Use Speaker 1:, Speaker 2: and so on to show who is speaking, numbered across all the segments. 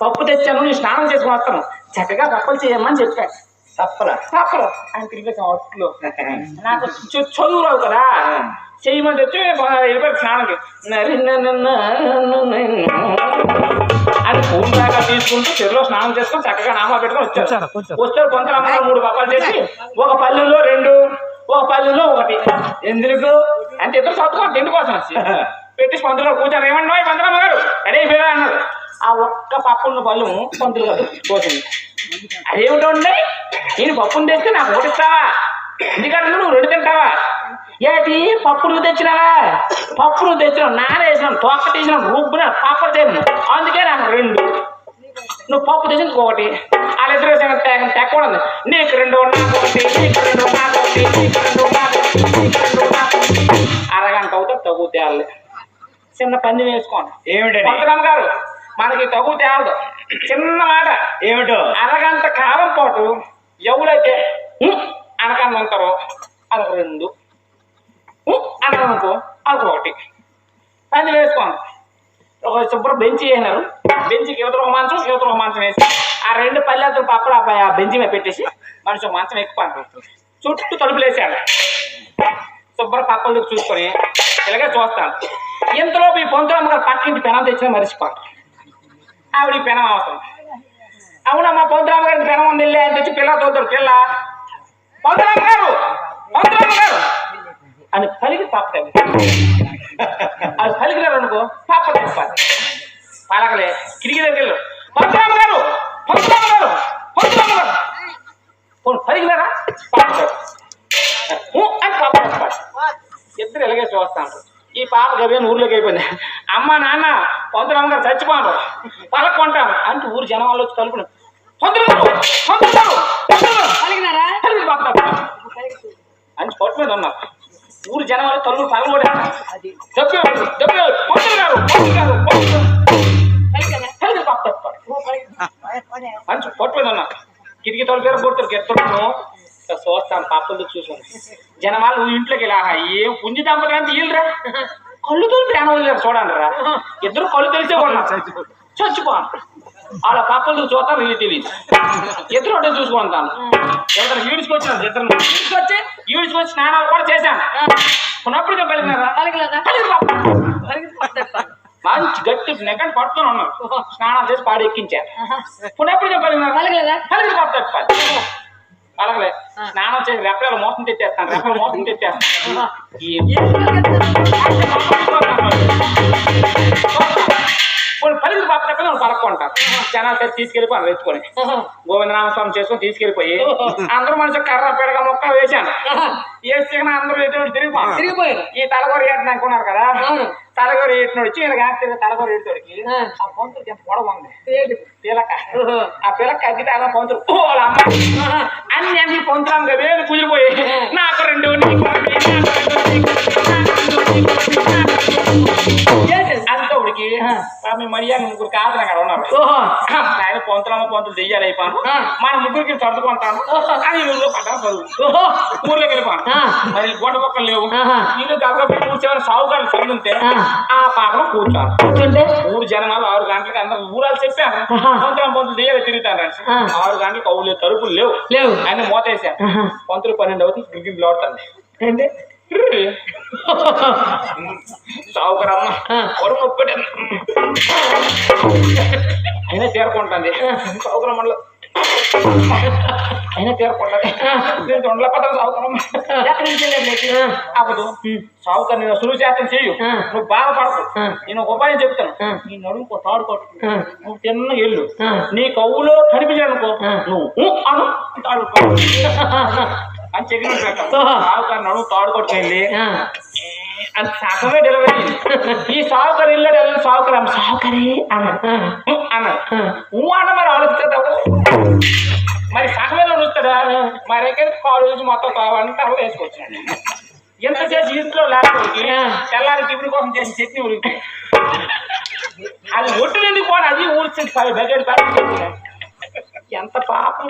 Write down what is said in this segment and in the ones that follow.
Speaker 1: పప్పు తెచ్చాను, నేను స్నానం చేసుకుని వస్తాను, చక్కగా పప్పులు చేయమని చెప్పాను. తప్పలు ఆయన తిరిగి అట్లు నాకు చదువు రావు కదా, చేయమని తెచ్చి వెళ్ళిపోయి స్నానంకి అది పూలు దాకా తీసుకుంటూ చెరువులో స్నానం చేసుకొని చక్కగా నామా పెట్టుకొని వచ్చారు. వస్తే కొంత 3 పప్పాలు చేసి, ఒక పల్లెల్లో 2, ఒక పల్లెల్లో 1. ఎందుకు అంటే ఇద్దరు చదువుకోవాలి తిండి కోసం పెట్టి పంతులు గారు కూర్చొని ఏమన్నా పంతులమ్మ గారు అడే పేరు అన్నారు. ఆ ఒక్క పప్పున్న పళ్ళు పంతులు గారు కోసింది. అదేమిటో ఉండే, నేను పప్పును తెస్తే నాకు ఓటిస్తావా, ఎందుకంటే నువ్వు 2 తింటావా, ఏంటి పప్పు నువ్వు తెచ్చినావా, పప్పు నువ్వు తెచ్చినావు, నానేసినావు, తొక్క తీసినావు, రుబ్బున పాప చేసినావు, అందుకే నాకు 2, నువ్వు పప్పు తెచ్చి 1. వాళ్ళిద్దరు తెక్కూడదు, నీకు 2 నాకు 1, నీకు 2 నాకు 1, నీకు 2 నాకు 1, నీకు 2 నాకు 1. అరగంట అవుతా తగ్గు తేవాలి. చిన్న పంది వేసుకోండి. ఏమిటండి పంతులమ్మ గారు, మనకి తగ్గు తేలదు. చిన్న మాట ఏమిటో, అరగంట కాలం పాటు ఎవరైతే అనకాన్ని అంటారో అదొక 2, అనకనుకో అదొక 1. పంది వేసుకోండి. ఒక శుభ్రం బెంచి వేసినారు, బెంచికి యువతలు ఒక మంచం, యువతలు ఒక మంచం వేసి ఆ 2 పల్లెలతో పప్పులు ఆ బెంచి మీద పెట్టేసి మనిషి ఒక మంచం ఎక్కువ చుట్టూ తలుపులు వేసాడు. శుభ్రం పప్పులు చూసుకొని ఇలాగే చూస్తాను. ఇంతలోపు ఈ పంతులమ్మ గారు పక్కింటి పెనం తెచ్చిన మరిచిపోతాం. ఆవిడ ఈ పెనం అవసరం. అవునమ్మా పంతులమ్మ గారికి పెనం ఉంది వెళ్ళి అని తెచ్చి పిల్ల తోతారు. పిల్ల పంతులమ్మ గారు అని పలికి పాప అది పలికినారు అనుకో పాప తెప్పాలి. పలకలే కిటికీ దగ్గర పంతులమ్మ గారు పలికినారా పాపతారు అని పాప తెప్పాలి. ఇద్దరు ఇలాగే చూస్తాను. ఈ పాప గబేని ఊర్లోకి అయిపోయింది. అమ్మ నాన్న పంతులమ్మ గారు చచ్చిపోతారు, పలక్కుంటాను అంటే ఊరు జనం వాళ్ళు వచ్చి తలుపులు అని పొట్టు మీద ఉన్నారు. ఊరు జనం వాళ్ళు తలుపులు పగలగొట్టారు. మంచి పొట్టు మీద ఉన్నారు. కిటికీ తలుపు కొడుతారు గెత్తను చూస్తాను. పాపలు చూసాను. జనం వాళ్ళు ఇంట్లోకి వెళ్ళా ఏం పుణ్య దంపతులు అంటే వీళ్ళరా కళ్ళు తోలు ప్రేమ చూడండి రా, ఇద్దరు కళ్ళు తెలిసే వాళ్ళు చచ్చిపోను. వాళ్ళ పాపలు చూస్తారు, వీళ్ళు తెలియదు. ఇద్దరు ఒకటే చూసుకుంటాను. ఇద్దరు ఈడ్చుకొచ్చాను, ఈడ్చుకొచ్చి స్నానాలు కూడా చేశాను. పునప్పుడు పలికినారా మంచి గట్టి నెగ్గని పట్టుకొని ఉన్నాను. స్నానాలు చేసి పాడి ఎక్కించాను. పునప్పుడు పలికినారా పలకలే. స్నానం చేసి రెప్పలు మోసం తెచ్చేస్తాను. పలికి పాప చెప్పి నేను పలక్కుంటాను. జనాలు చేసి తీసుకెళ్ళిపోయి వెతుకొని గోవిందనామస్వామి చేసుకొని తీసుకెళ్ళిపోయి అందరూ మనిషి కర్ర పెడగ మొక్క వేసాను. వేసి అందరూ ఎటువంటి తిరిగిపోయారు. ఈ తలగొర ఏటని అనుకున్నారు కదా, తలగొర ఏటినోడు వచ్చి ఇలా కాస్త తలగొర ఏడుతోడికి ఆ పొంతులు ఎంత పొడవు ఉంది పిలక. ఆ పిలక అగ్గితే అలా పొంతులు అన్ని అన్ని పొంతులు వేలు కుదిరిపోయి నాకు 2 అంతా ఉడికి మీ మర్యాద 3 కాదు అక్కడ ఉన్నారు. ఆయన పొంతులు దెయ్యాలు అయిపోయాను, మన 3కి సర్దుకుంటాను అని ఊళ్ళో పడ్డాను. చదువు ఊర్లోకి వెళ్ళిపోయాను. మరి గొడ్డ పక్కలు లేవు, నీళ్ళు గబగబ కూర్చోని సాగుగారు చదువుతుంటే ఆ పాపలో కూర్చోండి. 3 జనాలు 6 గంటలకి అందరూ ఊరాలు చెప్పాను. పొంతులు దెయ్యాలు తిరుగుతాను. 6 గంటలకు అవులే తలుపులు లేవు, ఆయన మోతేసాను. పంతులు 12 అవుతుంది. గిరిగిరి లోడుతుంది ఏంటి సావుకరమ్మ కొడు నొప్పి అయినా చేరుకుంటుంది. సావుకరమ్మలో అయినా చేరుకుంటుంది. సావుకరమ్మ అవ్వదు. సావుకర్ నేను సులువు చేస్తాను చెయ్యు, నువ్వు బాధపడకు. నేను ఒక ఉపాయం చెప్తాను. నీ నడుముకో తాడు కొట్టు, నువ్వు తిన్న ఎల్లు, నీ కవ్వులో కనిపించానుకో నువ్వు అను తాడు అని చెప్పినట్టు సావుకారు నడుము తాడు కొట్టుకెళ్ళి అది సగమే డెలివరీ. ఈ సావుకారు ఇల్లాడు వెళ్ళి సావుకరే అన్నాడు. అన్న మరి ఆలోచిస్తా మరి సగమే నడుస్తాడా, మరి కాలేజ్ మొత్తం కావాలంటే అలా వేసుకొచ్చాడు. ఎంత చేసి ఇంట్లో లేకపోతే తెల్లారి టిఫిన్ కోసం చేసి చట్నీ ఉడికి అది ఒట్టు ఎందుకు పోను, అది ఊరి బకెట్ ఎంత పాపం.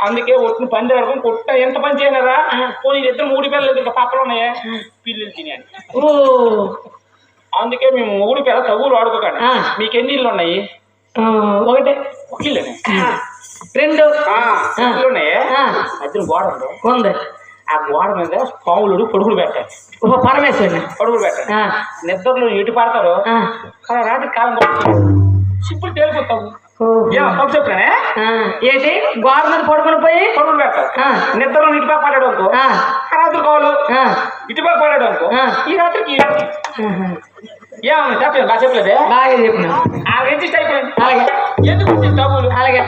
Speaker 1: అందుకే ఒట్టిన పని జరగడం కొట్ట ఎంత పని చేయలేరా. పోనీ 2 3 పిల్లలు ఇంకా పక్కలు ఉన్నాయా పిల్లలు తినేది. అందుకే మేము 3 పిల్లలు తగులు వాడుకోకండి. మీకు ఎన్ని ఇళ్ళు ఉన్నాయి?
Speaker 2: ఒకటే
Speaker 1: ఒక ఇల్లునే
Speaker 2: రెండు
Speaker 1: ఇల్లునే మధ్యన గోడ ఉంది
Speaker 2: ఉంది.
Speaker 1: ఆ గోడ మీద పాములు పొడుగులు పెట్టాలి.
Speaker 2: పరమేశ్వరుని
Speaker 1: పొడుగులు పెట్టాలి. నిద్రలో ఎటు పడతారు కానీ రాత్రి కాలం సిప్పులు తేలిపోతావు. చెప్పానే
Speaker 2: ఏంటి గోడ మీద పడుకుని పోయి
Speaker 1: పొడుగులు పెడతారు. నిద్రలో ఇటుపక్క పడ్డాడు అనుకో ఆ రాత్రి కావాలి. ఇటుపక్క పడ్డాడు అనుకో ఈ రాత్రికి ఏమన్నా చెప్పలేదు బాగా చెప్పలేదే
Speaker 2: బాగా చెప్పిన
Speaker 1: ఆ రిజిస్ట్ అయిపోయింది.
Speaker 2: అలాగే
Speaker 1: ఎందుకు డబ్బులు
Speaker 2: అలాగే